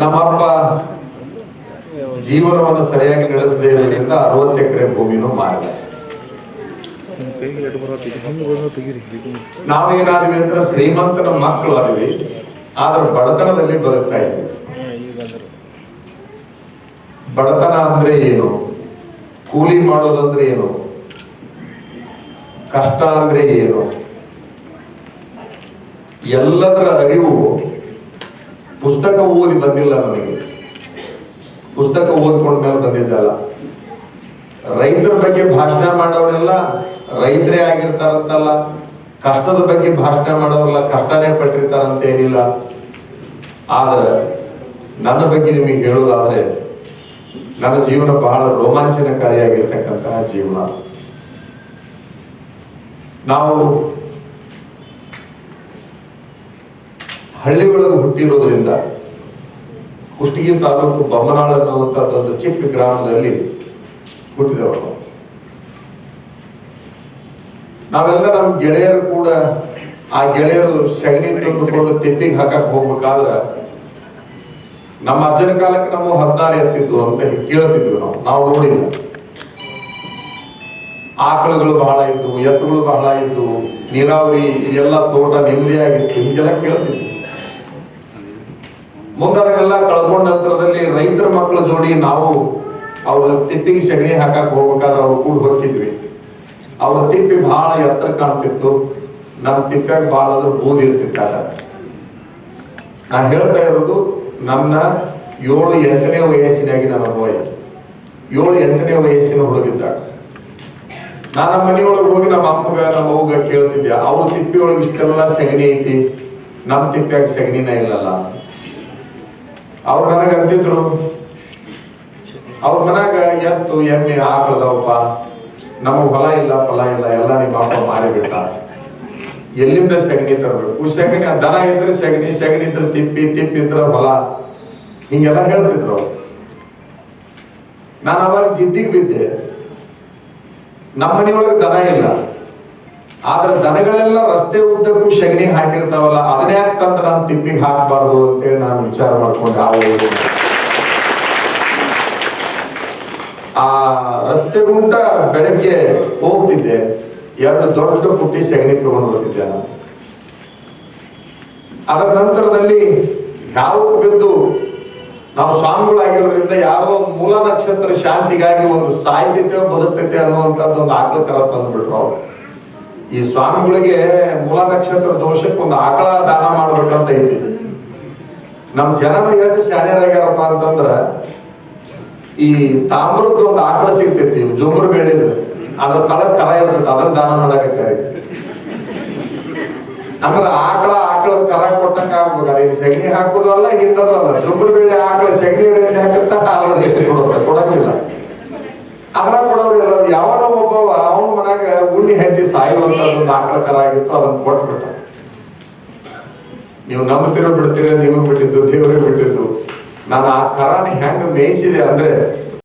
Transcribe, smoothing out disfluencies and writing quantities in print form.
ನಮ್ಮಪ್ಪ ಜೀವನವನ್ನು ಸರಿಯಾಗಿ ನಡೆಸದೇ ಇರೋದ್ರಿಂದ 60 ಎಕರೆ ಭೂಮಿನೂ ಮಾರಿದ. ನಾವೇನಾದ್ವಿ ಅಂದ್ರೆ ಶ್ರೀಮಂತನ ಮಕ್ಕಳು ಆದ್ವಿ, ಆದ್ರೆ ಬಡತನದಲ್ಲಿ ಬದುಕ್ತಾ ಇದ್ವಿ. ಬಡತನ ಅಂದ್ರೆ ಏನು, ಕೂಲಿ ಮಾಡೋದಂದ್ರೆ ಏನು, ಕಷ್ಟ ಅಂದ್ರೆ ಏನು, ಎಲ್ಲದರ ಅರಿವು ಪುಸ್ತಕ ಓದಿ ಬಂದಿಲ್ಲ ನಮಗೆ. ಪುಸ್ತಕ ಓದ್ಕೊಂಡ್ಮೇಲೆ ಬಂದಿದ್ದಲ್ಲ. ರೈತರ ಬಗ್ಗೆ ಭಾಷಣ ಮಾಡೋರೆಲ್ಲ ರೈತರೇ ಆಗಿರ್ತಾರಂತಲ್ಲ, ಕಷ್ಟದ ಬಗ್ಗೆ ಭಾಷಣ ಮಾಡೋರೆಲ್ಲ ಕಷ್ಟನೇ ಪಟ್ಟಿರ್ತಾರಂತ ಏನಿಲ್ಲ. ಆದ್ರೆ ನನ್ನ ಬಗ್ಗೆ ನಿಮಗೆ ಹೇಳೋದಾದ್ರೆ ನನ್ನ ಜೀವನ ಬಹಳ ರೋಮಾಂಚನಕಾರಿಯಾಗಿರ್ತಕ್ಕಂತಹ ಜೀವನ. ನಾವು ಹಳ್ಳಿ ಒಳಗೆ ಹುಟ್ಟಿರೋದ್ರಿಂದ ಕುಷ್ಟಗಿ ತಾಲೂಕು ಬೊಮ್ಮನಾಳ ಅನ್ನುವಂಥದ್ದು ಒಂದು ಚಿಕ್ಕ ಗ್ರಾಮದಲ್ಲಿ ಹುಟ್ಟಿದವರು. ನಾವೆಲ್ಲ ನಮ್ಮ ಗೆಳೆಯರು ಕೂಡ ಆ ಗೆಳೆಯರು ಸಗಣಿ ತಂದುಕೊಂಡು ತಿಪ್ಪಿಗೆ ಹಾಕಕ್ ಹೋಗ್ಬೇಕಾದ್ರೆ ನಮ್ಮ ಅಜ್ಜನ ಕಾಲಕ್ಕೆ ನಾವು 16 ಎತ್ತಿದ್ವು ಅಂತ ಕೇಳ್ತಿದ್ವಿ. ನಾವು ನೋಡಿಲ್ಲ. ಆಕಳುಗಳು ಬಹಳ ಇದ್ವು, ಎತ್ತುಗಳು ಬಹಳ ಇದ್ವು, ನೀರಾವರಿ ಎಲ್ಲ ತೋಟ ನೆಮ್ಮದಿಯಾಗಿತ್ತು, ಹಿಂಗೆಲ್ಲ ಕೇಳ್ತಿದ್ವಿ. ಮುಂದೆಲ್ಲ ಕಳ್ಕೊಂಡ ನಂತರದಲ್ಲಿ ರೈತರ ಮಕ್ಕಳ ಜೋಡಿ ನಾವು ಅವ್ರ ತಿಪ್ಪಿಗೆ ಸಗಣಿ ಹಾಕಕ್ ಹೋಗ್ಬೇಕಾದ್ರೆ ಅವ್ರು ಕೂಡ ಹೋಗ್ತಿದ್ವಿ. ಅವ್ರ ತಿಪ್ಪಿ ಬಹಳ ಎತ್ತರ ಕಾಣ್ತಿತ್ತು, ನಮ್ಮ ತಿಪ್ಪಾಗ ಬಹಳ ಅದ್ರ ಬೂದಿ ಇರ್ತಿತ್ತಾಗ. ನಾ ಹೇಳ್ತಾ ಇರೋದು ನನ್ನ 7-8ನೇ ವಯಸ್ಸಿನಾಗಿ ನನ್ನ ಬಾಯ್ 7-8ನೇ ವಯಸ್ಸಿನ ಹುಡುಗಿದ್ದಾಗ ನಾನು ನಮ್ಮ ಮನೆಯೊಳಗೆ ಹೋಗಿ ನಮ್ಮ ಅಮ್ಮಗ ನಮ್ಮ ಅವ್ಗ ಕೇಳ್ತಿದ್ದೆ, ಅವ್ರ ತಿಪ್ಪಿ ಒಳಗೆ ಇಷ್ಟೆಲ್ಲ ಸಗಣಿ ಐತಿ, ನಮ್ಮ ತಿಪ್ಪಿಯಾಗ ಸಗಣಿನ ಇಲ್ಲಲ್ಲ. ಅವ್ರು ನನಗೆ ಅಂತಿದ್ರು, ಅವ್ರ ಮನ್ಯಾಗ ಎತ್ತು ಎಮ್ಮೆ ಆಕಳದವಪ್ಪ, ನಮಗ್ ಹೊಲ ಇಲ್ಲ ಫಲ ಇಲ್ಲ, ಎಲ್ಲ ನಿಮ್ಮ ಅಪ್ಪ ಮಾರಿಬಿಟ್ಟ, ಎಲ್ಲಿಂದ ಸಗಣಿ ತರಬೇಕು, ಸಗಣಿ ದನ ಇದ್ರೆ ಸಗಣಿ, ಸಗಣಿ ಇದ್ರೆ ತಿಪ್ಪಿ, ತಿಪ್ಪಿ ಇದ್ರೆ ಹೊಲ, ಹಿಂಗೆಲ್ಲ ಹೇಳ್ತಿದ್ರು. ನಾನು ಅವಾಗ ಜಿದ್ದಿಗೆ ಬಿದ್ದೆ. ನಮ್ಮ ಮನೆಯೊಳಗೆ ದನ ಇಲ್ಲ, ಆದ್ರೆ ದನಗಳೆಲ್ಲ ರಸ್ತೆ ಉದ್ದಕ್ಕೂ ಸಗಣಿ ಹಾಕಿರ್ತಾವಲ್ಲ, ಅದನ್ನೇ ಯಾಕಂತ ನಾನು ತಿಪ್ಪಿಗೆ ಹಾಕಬಾರ್ದು ಅಂತೇಳಿ ನಾನು ವಿಚಾರ ಮಾಡ್ಕೊಂಡೆ. ಆ ರಸ್ತೆ ಗುಂಟ ಬೆಳಗ್ಗೆ ಹೋಗ್ತಿದ್ದೆ, 2 ದೊಡ್ಡ ಪುಟ್ಟಿ ಸಗಣಿ ತಗೊಂಡು ಹೋಗ್ತಿದ್ದೆ ನಾನು. ಅದರ ನಂತರದಲ್ಲಿ ಯಾವ ಬಿದ್ದು ನಾವು ಸ್ವಾಮಿಗಳಾಗಿರೋದ್ರಿಂದ ಯಾರೋ ಮೂಲ ನಕ್ಷತ್ರ ಶಾಂತಿಗಾಗಿ ಒಂದು ಸಾಯ್ತೈತೆ ಬದುಕ್ತೈತೆ ಅನ್ನುವಂಥದ್ದು ಒಂದು ಆಕಳ ಕರ ತಂದ್ಬಿಟ್ರು ಅವ್ರು. ಈ ಸ್ವಾಮಿಗಳಿಗೆ ಮೂಲ ನಕ್ಷತ್ರ ದೋಷಕ್ಕೆ ಒಂದು ಆಕಳ ದಾನ ಮಾಡ್ಬೇಕಂತ ಐತಿ. ನಮ್ ಜನರು ಎಷ್ಟು ಶಾನ್ಯರಾಗ್ಯಾರಪ್ಪ ಅಂತಂದ್ರ, ಈ ತಾಮ್ರದ್ದು ಒಂದು ಆಕಳ ಸಿಗ್ತೈತಿ, ಜೊಂಬರು ಬೆಳೆದು ಅದ್ರ ತಳಗ್ ಕರ ಇರ್ತೈತಿ, ಅದನ್ನ ದಾನ ಮಾಡಕ್ಕೆ. ಅಂದ್ರೆ ಆಕಳ ಕರ ಕೊಟ್ಟಂಗ ಆಗ್ಬೇಕಾದ್ರೆ ಈಗ ಸಗಣಿ ಹಾಕೋದು ಅಲ್ಲ, ಹಿಂದಲ್ಲ, ಜೊಂಬರು ಬೆಳೆ ಆಕಳ ಸಗಣಿ ಹಾಕತ್ತ ಕೊಡಂಗಿಲ್ಲ. ಅದ್ರ ಕೊಡೋರು ಯಾವನೋ ಒಬ್ಬವ ಅವನ ಮನ್ಯಾಗ ಉಣ್ಣಿ ಹೆಂಡಿ ಸಾಯುವಂತ ಒಂದು ಆಕಳ ಕರ ಆಗಿತ್ತು, ಅದನ್ನ ಕೊಟ್ಬಿಟ್ಟ. ನೀವು ನಂಬ್ತಿರೋ ಬಿಡ್ತೀರ, ನಿಮಗ್ ಬಿಟ್ಟಿದ್ದು ದೇವರೇ ಬಿಟ್ಟಿದ್ದು. ನಾನು ಆ ಕರಾನ ಹೆಂಗ್ ಮೇಯಿಸಿದೆ ಅಂದ್ರೆ